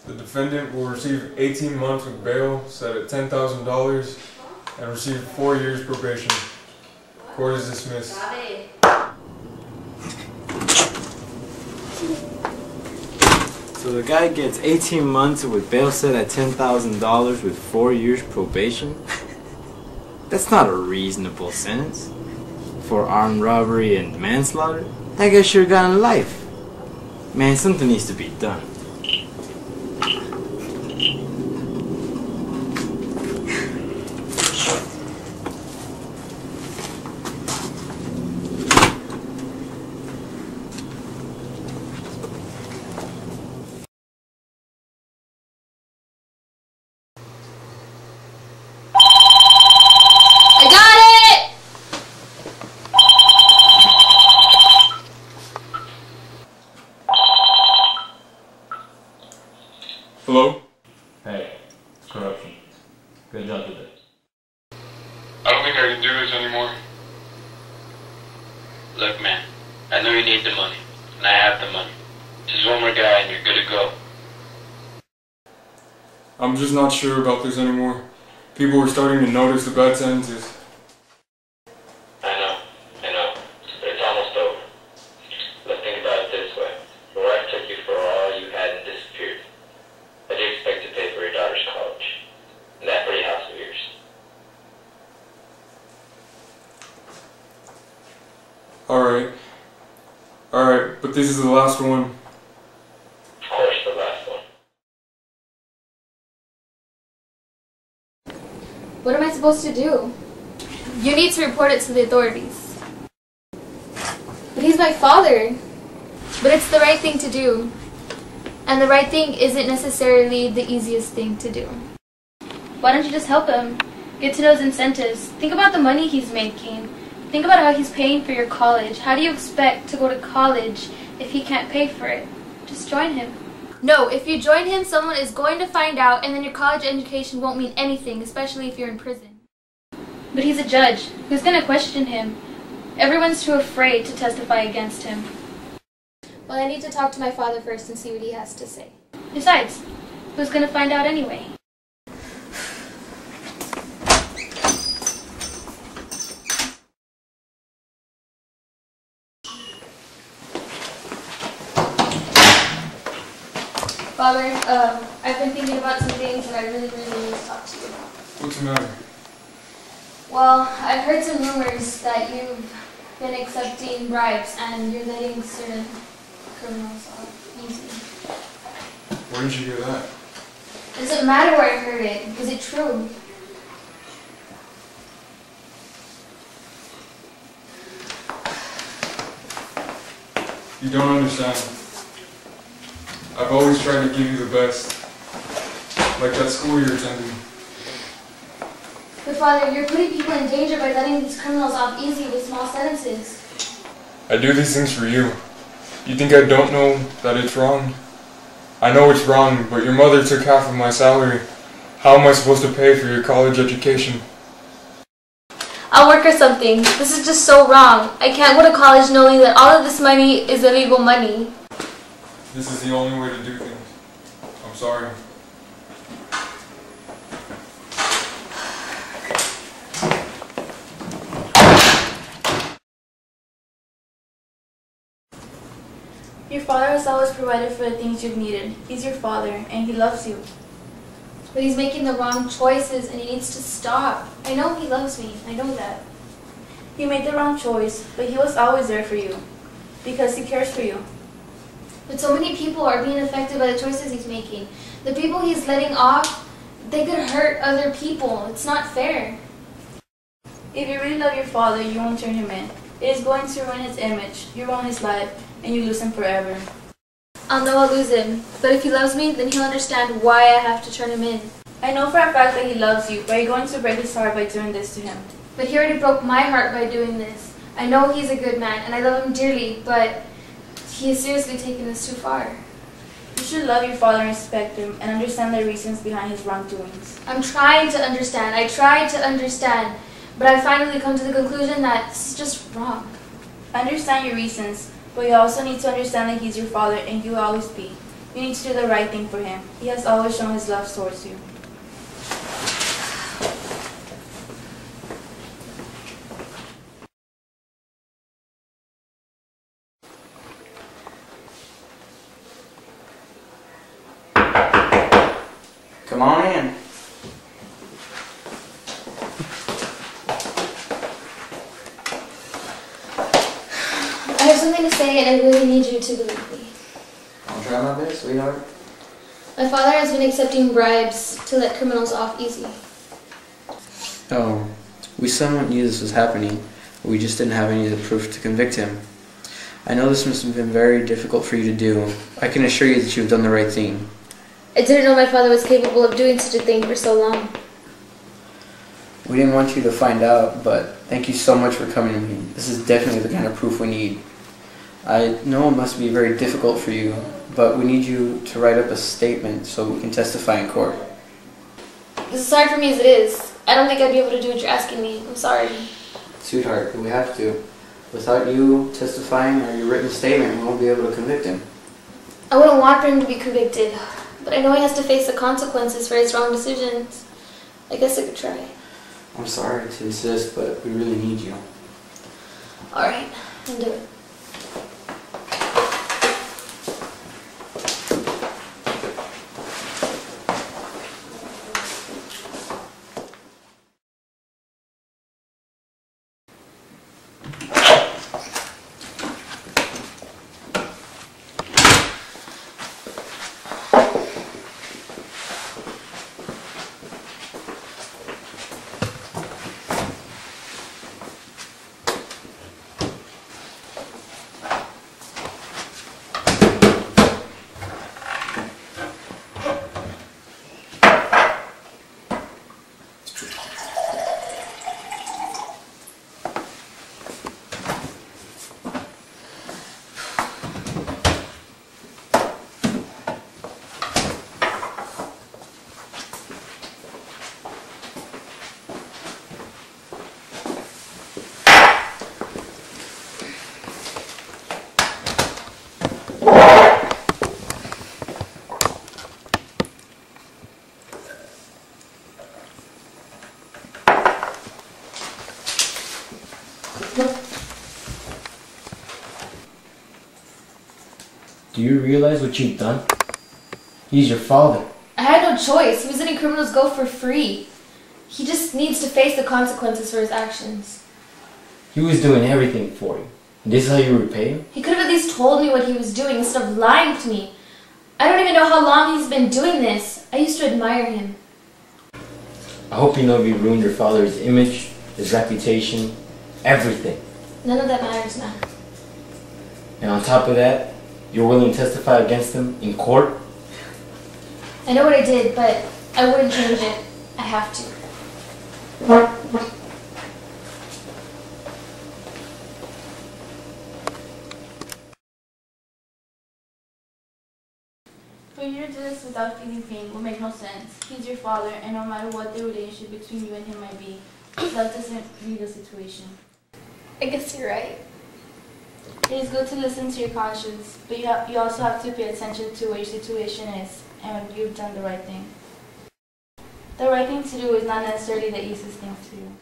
The defendant will receive 18 months with bail set at $10,000 and receive 4 years probation. Court is dismissed. So the guy gets 18 months with bail set at $10,000 with 4 years probation? That's not a reasonable sentence. For armed robbery and manslaughter? That guy should have gotten life. Man, something needs to be done. Hello? Hey, corruption. Good job today. I don't think I can do this anymore. Look, man, I know you need the money, and I have the money. Just one more guy and you're good to go. I'm just not sure about this anymore. People are starting to notice the bad sentences. I know, but it's almost over. Let's think about it this way. Your wife took you for all you had and disappeared. I do expect to pay for your daughter's college, and that pretty house of yours. Alright, but this is the last one. Of course, the last one. What am I supposed to do? You need to report it to the authorities. But he's my father. But it's the right thing to do. And the right thing isn't necessarily the easiest thing to do. Why don't you just help him? Get to know his incentives. Think about the money he's making. Think about how he's paying for your college. How do you expect to go to college if he can't pay for it? Just join him. No, if you join him, someone is going to find out, and then your college education won't mean anything, especially if you're in prison. But he's a judge. Who's going to question him? Everyone's too afraid to testify against him. Well, I need to talk to my father first and see what he has to say. Besides, who's going to find out anyway? Father, I've been thinking about some things that I really need to talk to you about. What's the matter? Well, I've heard some rumors that you've been accepting bribes and you're letting certain criminals off easy. Where did you hear that? It doesn't matter where I heard it. Is it true? You don't understand. I've always tried to give you the best. Like that school you're attending. But Father, you're putting people in danger by letting these criminals off easy with small sentences. I do these things for you. You think I don't know that it's wrong? I know it's wrong, but your mother took half of my salary. How am I supposed to pay for your college education? I'll work or something. This is just so wrong. I can't go to college knowing that all of this money is illegal money. This is the only way to do things. I'm sorry. Your father has always provided for the things you've needed. He's your father, and he loves you. But he's making the wrong choices and he needs to stop. I know he loves me. I know that. He made the wrong choice, but he was always there for you, because he cares for you. But so many people are being affected by the choices he's making. The people he's letting off, they could hurt other people. It's not fair. If you really love your father, you won't turn him in. It is going to ruin his image, you ruin his life, and you lose him forever. I'll know I'll lose him. But if he loves me, then he'll understand why I have to turn him in. I know for a fact that he loves you, but you're going to break his heart by doing this to him. But he already broke my heart by doing this. I know he's a good man, and I love him dearly, but he has seriously taken this too far. You should love your father and respect him, and understand the reasons behind his wrongdoings. I'm trying to understand. I tried to understand. But I finally come to the conclusion that this is just wrong. I understand your reasons, but you also need to understand that he's your father, and you will always be. You need to do the right thing for him. He has always shown his love towards you. Come on in. I have something to say and I really need you to believe me. I'll try my best, sweetheart. My father has been accepting bribes to let criminals off easy. Oh, we somewhat knew this was happening, but we just didn't have any of the proof to convict him. I know this must have been very difficult for you to do. I can assure you that you have done the right thing. I didn't know my father was capable of doing such a thing for so long. We didn't want you to find out, but thank you so much for coming to me. This is definitely the kind of proof we need. I know it must be very difficult for you, but we need you to write up a statement so we can testify in court. This is hard for me as it is. I don't think I'd be able to do what you're asking me. I'm sorry. Sweetheart, we have to. Without you testifying or your written statement, we won't be able to convict him. I wouldn't want for him to be convicted, but I know he has to face the consequences for his wrong decisions. I guess I could try. I'm sorry to insist, but we really need you. Alright, I'll do it. Do you realize what you've done? He's your father. I had no choice. He was letting criminals go for free. He just needs to face the consequences for his actions. He was doing everything for you. And this is how you repay him? He could have at least told me what he was doing instead of lying to me. I don't even know how long he's been doing this. I used to admire him. I hope you know you ruined your father's image, his reputation, everything. None of that matters now. And on top of that, you're willing to testify against him in court? I know what I did, but I wouldn't change it. I have to. For you to do this without feeling pain will make no sense. He's your father, and no matter what the relationship between you and him might be, that doesn't read the situation. I guess you're right. It is good to listen to your conscience, but you also have to pay attention to what your situation is and when you've done the right thing. The right thing to do is not necessarily the easiest thing to do.